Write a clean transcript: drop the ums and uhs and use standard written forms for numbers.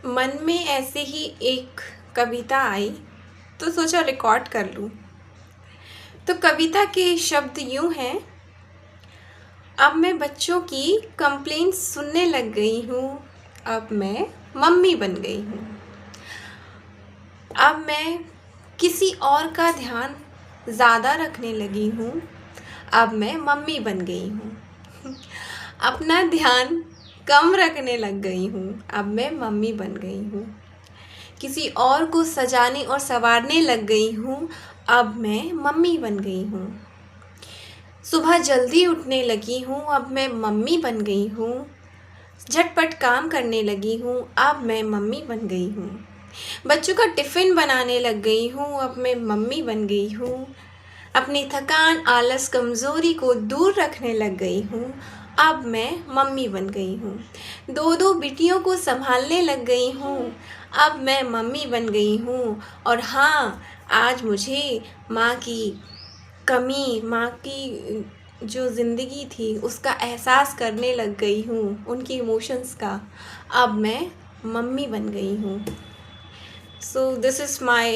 मन में ऐसे ही एक कविता आई तो सोचा रिकॉर्ड कर लूँ। तो कविता के शब्द यूँ हैं। अब मैं बच्चों की कंप्लेंट सुनने लग गई हूँ, अब मैं मम्मी बन गई हूँ। अब मैं किसी और का ध्यान ज़्यादा रखने लगी हूँ, अब मैं मम्मी बन गई हूँ। अपना ध्यान कम रखने लग गई हूँ, अब मैं मम्मी बन गई हूँ। किसी और को सजाने और संवारने लग गई हूँ, अब मैं मम्मी बन गई हूँ। सुबह जल्दी उठने लगी हूँ, अब मैं मम्मी बन गई हूँ। झटपट काम करने लगी हूँ, अब मैं मम्मी बन गई हूँ। बच्चों का टिफ़िन बनाने लग गई हूँ, अब मैं मम्मी बन गई हूँ। अपनी थकान, आलस, कमज़ोरी को दूर रखने लग गई हूँ, अब मैं मम्मी बन गई हूँ। दो बेटियों को संभालने लग गई हूँ, अब मैं मम्मी बन गई हूँ। और हाँ, आज मुझे माँ की कमी, माँ की जो ज़िंदगी थी उसका एहसास करने लग गई हूँ, उनके इमोशंस का। अब मैं मम्मी बन गई हूँ। So this is my